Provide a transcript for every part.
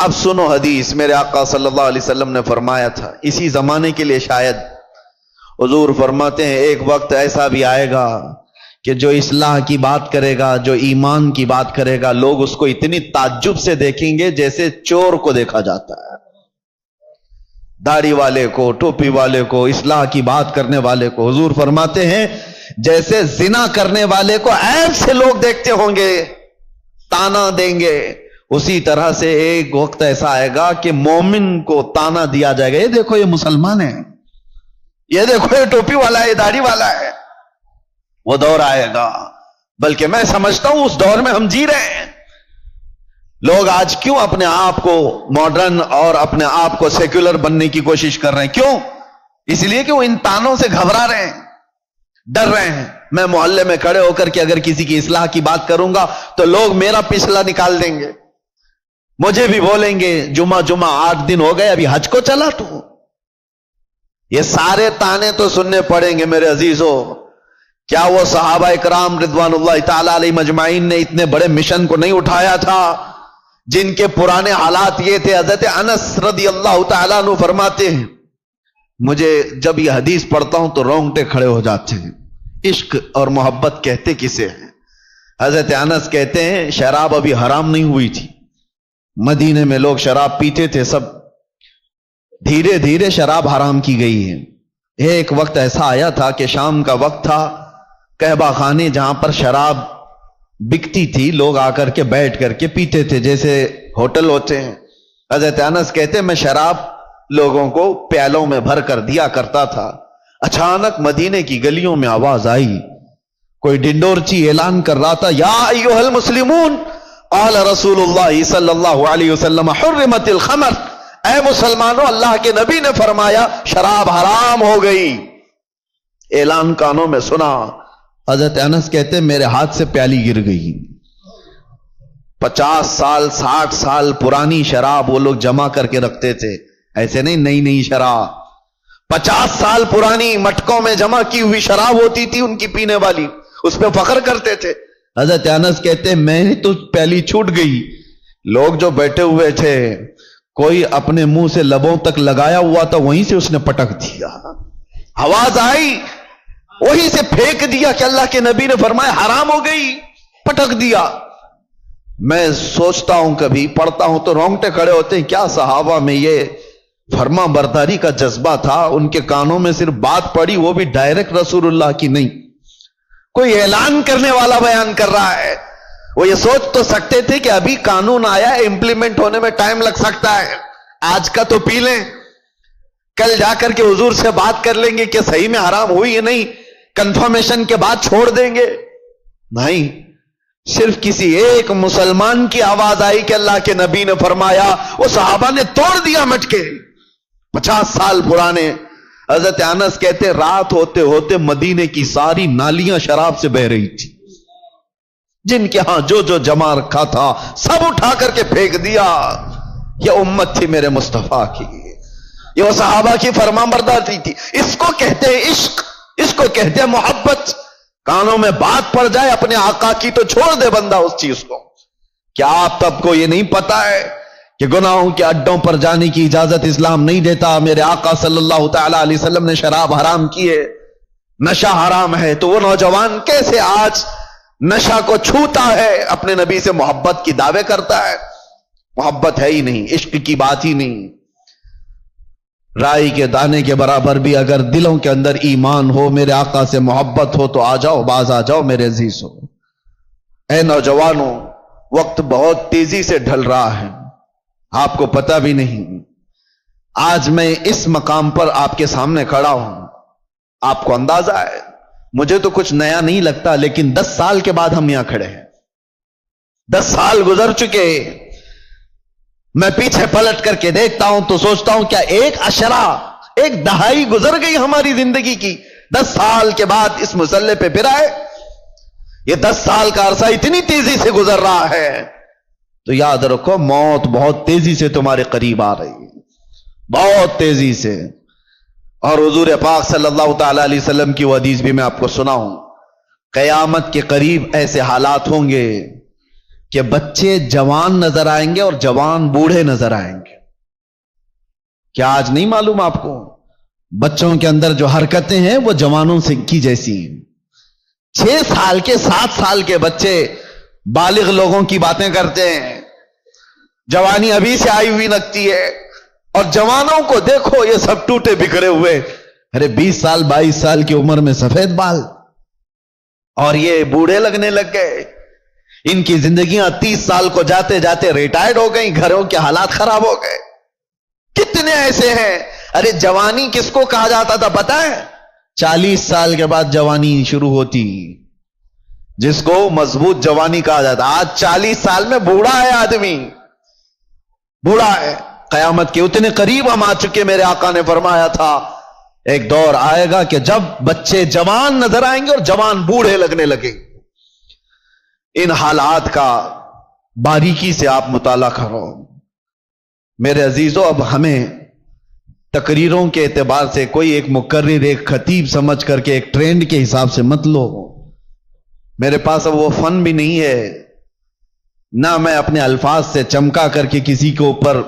اب سنو حدیث، میرے آقا صلی اللہ علیہ وسلم نے فرمایا تھا، اسی زمانے کے لیے شاید، حضور فرماتے ہیں ایک وقت ایسا بھی آئے گا کہ جو اصلاح کی بات کرے گا، جو ایمان کی بات کرے گا، لوگ اس کو اتنی تعجب سے دیکھیں گے جیسے چور کو دیکھا جاتا ہے۔ داڑھی والے کو، ٹوپی والے کو، اصلاح کی بات کرنے والے کو، حضور فرماتے ہیں جیسے زنا کرنے والے کو عیب سے لوگ دیکھتے ہوں گے، تانا دیں گے، اسی طرح سے ایک وقت ایسا آئے گا کہ مومن کو تانا دیا جائے گا، یہ دیکھو یہ مسلمان ہے، یہ دیکھو یہ ٹوپی والا ہے، یہ داڑھی والا ہے۔ وہ دور آئے گا، بلکہ میں سمجھتا ہوں اس دور میں ہم جی رہے ہیں۔ لوگ آج کیوں اپنے آپ کو ماڈرن اور اپنے آپ کو سیکولر بننے کی کوشش کر رہے ہیں؟ کیوں؟ اس لیے کہ وہ ان تانوں سے گھبرا رہے ہیں، ڈر رہے ہیں۔ میں محلے میں کھڑے ہو کر کے اگر کسی کی اصلاح کی بات کروں گا تو لوگ میرا پچھلا نکال دیں گے، مجھے بھی بولیں گے جمعہ 8 دن ہو گئے ابھی حج کو چلا تو۔ یہ سارے تانے تو سننے پڑیں گے میرے عزیزوں۔ کیا وہ صحابہ اکرام رضوان اللہ تعالی علیہ مجمعین نے اتنے بڑے مشن کو نہیں اٹھایا تھا جن کے پرانے حالات یہ تھے؟ حضرت انس رضی اللہ تعالیٰ عنہ فرماتے ہیں مجھے جب یہ حدیث پڑھتا ہوں تو رونگٹے کھڑے ہو جاتے ہیں۔ عشق اور محبت کہتے کسے ہیں؟ حضرت انس کہتے ہیں شراب ابھی حرام نہیں ہوئی تھی، مدینے میں لوگ شراب پیتے تھے، سب دھیرے دھیرے شراب حرام کی گئی ہے۔ ایک وقت ایسا آیا تھا کہ شام کا وقت تھا، قہبہ خانے جہاں پر شراب بکتی تھی لوگ آ کر کے بیٹھ کر کے پیتے تھے جیسے ہوٹل ہوتے ہیں۔ حضرت انس کہتے ہیں میں شراب لوگوں کو پیالوں میں بھر کر دیا کرتا تھا۔ اچانک مدینے کی گلیوں میں آواز آئی، کوئی ڈنڈورچی اعلان کر رہا تھا یا ایھا المسلمون قال رسول اللہ صلی اللہ علیہ وسلم حرمت الخمر، اے مسلمانوں اللہ کے نبی نے فرمایا شراب حرام ہو گئی۔ اعلان کانوں میں سنا، حضرت انس کہتے ہیں میرے ہاتھ سے پیالی گر گئی۔ 50 سال 60 سال پرانی شراب وہ لوگ جمع کر کے رکھتے تھے، ایسے نہیں نئی شراب، 50 سال پرانی مٹکوں میں جمع کی ہوئی شراب ہوتی تھی ان کی پینے والی، اس پہ فخر کرتے تھے۔ حضرت انس کہتے ہیں میں تو پیالی چھوٹ گئی، لوگ جو بیٹھے ہوئے تھے کوئی اپنے منہ سے لبوں تک لگایا ہوا تھا وہیں سے اس نے پٹک دیا، آواز آئی وہیں سے پھینک دیا کہ اللہ کے نبی نے فرمایا حرام ہو گئی، پٹک دیا۔ میں سوچتا ہوں کبھی پڑھتا ہوں تو رونگٹے کھڑے ہوتے ہیں، کیا صحابہ میں یہ فرما برداری کا جذبہ تھا؟ ان کے کانوں میں صرف بات پڑی، وہ بھی ڈائریکٹ رسول اللہ کی نہیں، کوئی اعلان کرنے والا بیان کر رہا ہے۔ وہ یہ سوچ تو سکتے تھے کہ ابھی قانون آیا ہے، امپلیمنٹ ہونے میں ٹائم لگ سکتا ہے، آج کا تو پی لیں، کل جا کر کے حضور سے بات کر لیں گے کہ صحیح میں حرام ہوئی یا نہیں، کنفرمیشن کے بعد چھوڑ دیں گے۔ نہیں، صرف کسی ایک مسلمان کی آواز آئی کہ اللہ کے نبی نے فرمایا، وہ صحابہ نے توڑ دیا مٹکے 50 سال پرانے۔ حضرت انس کہتے رات ہوتے ہوتے مدینے کی ساری نالیاں شراب سے بہ رہی تھی، جن کے ہاں جو جو جمع رکھا تھا سب اٹھا کر کے پھینک دیا۔ یہ امت تھی میرے مصطفیٰ کی، یہ وہ صحابہ کی فرمانبرداری تھی۔ اس کو کہتے ہیں عشق، اس کو کہتے ہیں محبت۔ کانوں میں بات پڑ جائے اپنے آقا کی تو چھوڑ دے بندہ اس چیز کو۔ کیا آپ تب کو یہ نہیں پتا ہے کہ گناہوں کے اڈوں پر جانے کی اجازت اسلام نہیں دیتا؟ میرے آقا صلی اللہ تعالی علیہ وسلم نے شراب حرام کی ہے، نشہ حرام ہے، تو وہ نوجوان کیسے آج نشہ کو چھوتا ہے، اپنے نبی سے محبت کی دعوے کرتا ہے؟ محبت ہے ہی نہیں، عشق کی بات ہی نہیں۔ رائی کے دانے کے برابر بھی اگر دلوں کے اندر ایمان ہو، میرے آقا سے محبت ہو تو آ جاؤ، باز آ جاؤ میرے عزیز ہو۔ اے نوجوانوں، وقت بہت تیزی سے ڈھل رہا ہے، آپ کو پتہ بھی نہیں۔ آج میں اس مقام پر آپ کے سامنے کھڑا ہوں، آپ کو اندازہ ہے مجھے تو کچھ نیا نہیں لگتا، لیکن 10 سال کے بعد ہم یہاں کھڑے ہیں، 10 سال گزر چکے۔ میں پیچھے پلٹ کر کے دیکھتا ہوں تو سوچتا ہوں کیا ایک عشرہ، ایک دہائی گزر گئی ہماری زندگی کی، 10 سال کے بعد اس مسئلے پہ پھر آئے۔ یہ 10 سال کا عرصہ اتنی تیزی سے گزر رہا ہے تو یاد رکھو موت بہت تیزی سے تمہارے قریب آ رہی ہے، بہت تیزی سے۔ اور حضور پاک صلی اللہ تعالی علیہ وسلم کی وہ حدیث بھی میں آپ کو سناؤں، قیامت کے قریب ایسے حالات ہوں گے کہ بچے جوان نظر آئیں گے اور جوان بوڑھے نظر آئیں گے. کیا آج نہیں معلوم آپ کو؟ بچوں کے اندر جو حرکتیں ہیں وہ جوانوں سے کی جیسی ہیں. 6 سال کے 7 سال کے بچے بالغ لوگوں کی باتیں کرتے ہیں. جوانی ابھی سے آئی ہوئی لگتی ہے. اور جوانوں کو دیکھو یہ سب ٹوٹے بکھرے ہوئے. ارے 20 سال 22 سال کی عمر میں سفید بال, اور یہ بوڑھے لگنے لگ گئے. ان کی زندگیاں 30 سال کو جاتے جاتے ریٹائرڈ ہو گئی. گھروں کے حالات خراب ہو گئے. کتنے ایسے ہیں. ارے جوانی کس کو کہا جاتا تھا پتہ ہے؟ 40 سال کے بعد جوانی شروع ہوتی, جس کو مضبوط جوانی کہا جاتا. آج 40 سال میں بوڑھا ہے آدمی, بوڑھا ہے. قیامت کے اتنے قریب ہم آ چکے. میرے آقا نے فرمایا تھا ایک دور آئے گا کہ جب بچے جوان نظر آئیں گے اور جوان بوڑھے لگنے لگیں. ان حالات کا باریکی سے آپ مطالعہ کرو میرے عزیزوں. اب ہمیں تقریروں کے اعتبار سے کوئی ایک مقرر ایک خطیب سمجھ کر کے ایک ٹرینڈ کے حساب سے مت لو. میرے پاس اب وہ فن بھی نہیں ہے, نہ میں اپنے الفاظ سے چمکا کر کے کسی کے اوپر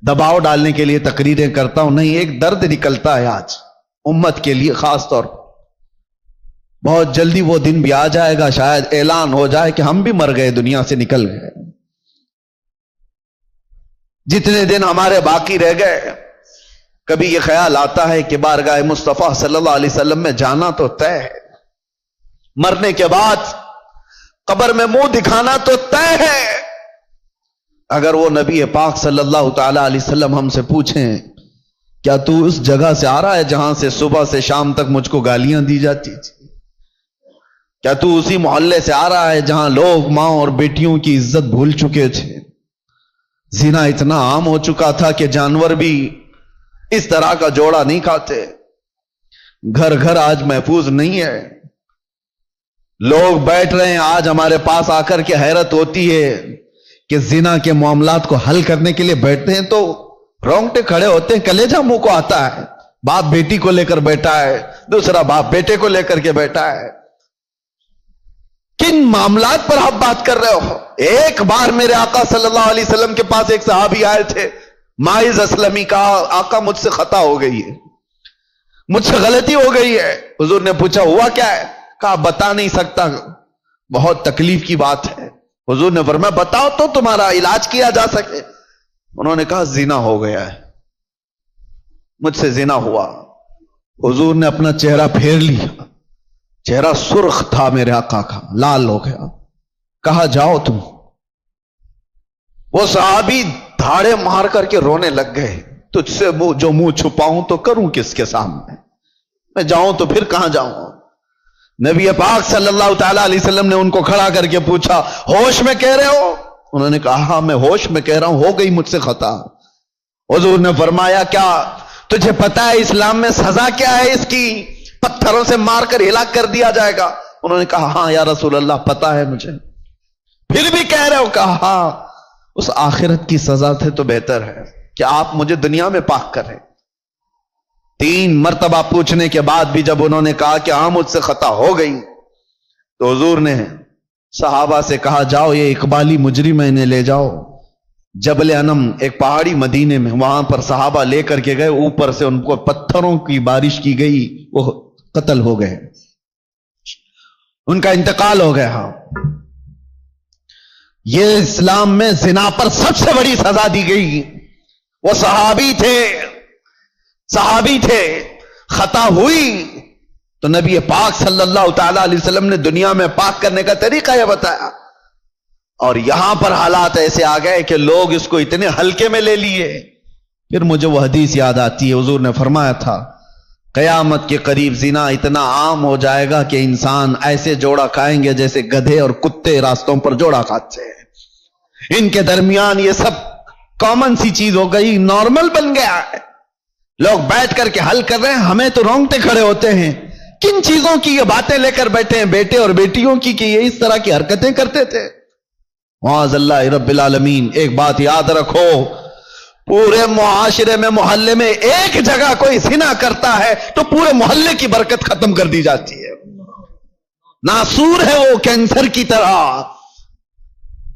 دباؤ ڈالنے کے لیے تقریریں کرتا ہوں. نہیں, ایک درد نکلتا ہے آج امت کے لیے خاص طور پر. بہت جلدی وہ دن بھی آ جائے گا, شاید اعلان ہو جائے کہ ہم بھی مر گئے, دنیا سے نکل گئے. جتنے دن ہمارے باقی رہ گئے, کبھی یہ خیال آتا ہے کہ بارگاہ مصطفیٰ صلی اللہ علیہ وسلم میں جانا تو طے ہے, مرنے کے بعد قبر میں منہ دکھانا تو طے ہے. اگر وہ نبی پاک صلی اللہ تعالی علیہ وسلم ہم سے پوچھیں کیا تو اس جگہ سے آ رہا ہے جہاں سے صبح سے شام تک مجھ کو گالیاں دی جاتی تھی؟ کیا تو اسی محلے سے آ رہا ہے جہاں لوگ ماں اور بیٹیوں کی عزت بھول چکے تھے؟ زنا اتنا عام ہو چکا تھا کہ جانور بھی اس طرح کا جوڑا نہیں کھاتے. گھر گھر آج محفوظ نہیں ہے. لوگ بیٹھ رہے ہیں آج ہمارے پاس آ کر کے حیرت ہوتی ہے کہ زنا کے معاملات کو حل کرنے کے لیے بیٹھتے ہیں تو رونگٹے کھڑے ہوتے ہیں, کلیجہ منہ کو آتا ہے. باپ بیٹی کو لے کر بیٹھا ہے, دوسرا باپ بیٹے کو لے کر کے بیٹھا ہے. کن معاملات پر آپ بات کر رہے ہو؟ ایک بار میرے آقا صلی اللہ علیہ وسلم کے پاس ایک صحابی آئے تھے, ماعز اسلمی, کہا آقا مجھ سے خطا ہو گئی ہے, مجھ سے غلطی ہو گئی ہے. حضور نے پوچھا ہوا کیا ہے؟ کہا بتا نہیں سکتا, بہت تکلیف کی بات ہے. حضور نے فرمایا بتاؤ تو تمہارا علاج کیا جا سکے. انہوں نے کہا زنا ہو گیا ہے, مجھ سے زنا ہوا. حضور نے اپنا چہرہ پھیر لیا, چہرہ سرخ تھا میرے آقا کا, لال ہو گیا. کہا جاؤ تم. وہ صحابی دھاڑے مار کر کے رونے لگ گئے. تجھ سے جو منہ چھپاؤں تو کروں کس کے سامنے؟ میں جاؤں تو پھر کہاں جاؤں؟ نبی پاک صلی اللہ تعالی علیہ وسلم نے ان کو کھڑا کر کے پوچھا ہوش میں کہہ رہے ہو؟ انہوں نے کہا ہاں میں ہوش میں کہہ رہا ہوں, ہو گئی مجھ سے خطا. حضور نے فرمایا کیا تجھے پتا ہے اسلام میں سزا کیا ہے اس کی؟ پتھروں سے مار کر ہلاک کر دیا جائے گا. انہوں نے کہا ہاں یا رسول اللہ پتا ہے مجھے. پھر بھی کہہ رہے ہو؟ کہا ہاں, اس آخرت کی سزا سے تو بہتر ہے کہ آپ مجھے دنیا میں پاک کریں. 3 مرتبہ پوچھنے کے بعد بھی جب انہوں نے کہا کہ ہاں مجھ سے خطا ہو گئی, تو حضور نے صحابہ سے کہا جاؤ یہ اقبالی مجرم انہیں لے جاؤ جبل انم, ایک پہاڑی مدینے میں, وہاں پر صحابہ لے کر کے گئے. اوپر سے ان کو پتھروں کی بارش کی گئی, وہ قتل ہو گئے, ان کا انتقال ہو گیا. یہ اسلام میں زنا پر سب سے بڑی سزا دی گئی. وہ صحابی تھے, خطا ہوئی تو نبی پاک صلی اللہ تعالی علیہ وسلم نے دنیا میں پاک کرنے کا طریقہ یہ بتایا. اور یہاں پر حالات ایسے آ گئے کہ لوگ اس کو اتنے ہلکے میں لے لیے. پھر مجھے وہ حدیث یاد آتی ہے, حضور نے فرمایا تھا قیامت کے قریب زنا اتنا عام ہو جائے گا کہ انسان ایسے جوڑا کھائیں گے جیسے گدھے اور کتے راستوں پر جوڑا کھاتے ہیں. ان کے درمیان یہ سب کامن سی چیز ہو گئی, نارمل بن گیا ہے. لوگ بیٹھ کر کے حل کر رہے ہیں, ہمیں تو رونگٹے کھڑے ہوتے ہیں. کن چیزوں کی یہ باتیں لے کر بیٹھے ہیں بیٹے اور بیٹیوں کی کہ یہ اس طرح کی حرکتیں کرتے تھے. معاذ اللہ رب العالمین. ایک بات یاد رکھو, پورے معاشرے میں محلے میں ایک جگہ کوئی زنا کرتا ہے تو پورے محلے کی برکت ختم کر دی جاتی ہے. ناسور ہے وہ کینسر کی طرح.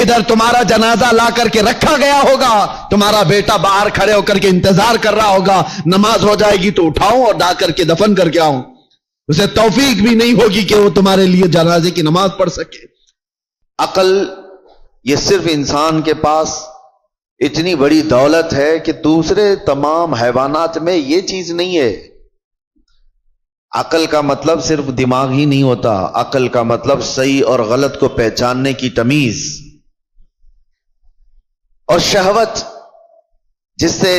ادھر تمہارا جنازہ لا کر کے رکھا گیا ہوگا، تمہارا بیٹا باہر کھڑے ہو کر کے انتظار کر رہا ہوگا، نماز ہو جائے گی تو اٹھاؤں اور ڈا کر کے دفن کر کے آؤں، اسے توفیق بھی نہیں ہوگی کہ وہ تمہارے لیے جنازے کی نماز پڑھ سکے۔ عقل یہ صرف انسان کے پاس اتنی بڑی دولت ہے کہ دوسرے تمام حیوانات میں یہ چیز نہیں ہے۔ عقل کا مطلب صرف دماغ ہی نہیں ہوتا، عقل کا مطلب صحیح اور غلط کو پہچاننے کی تمیز اور شہوت، جس سے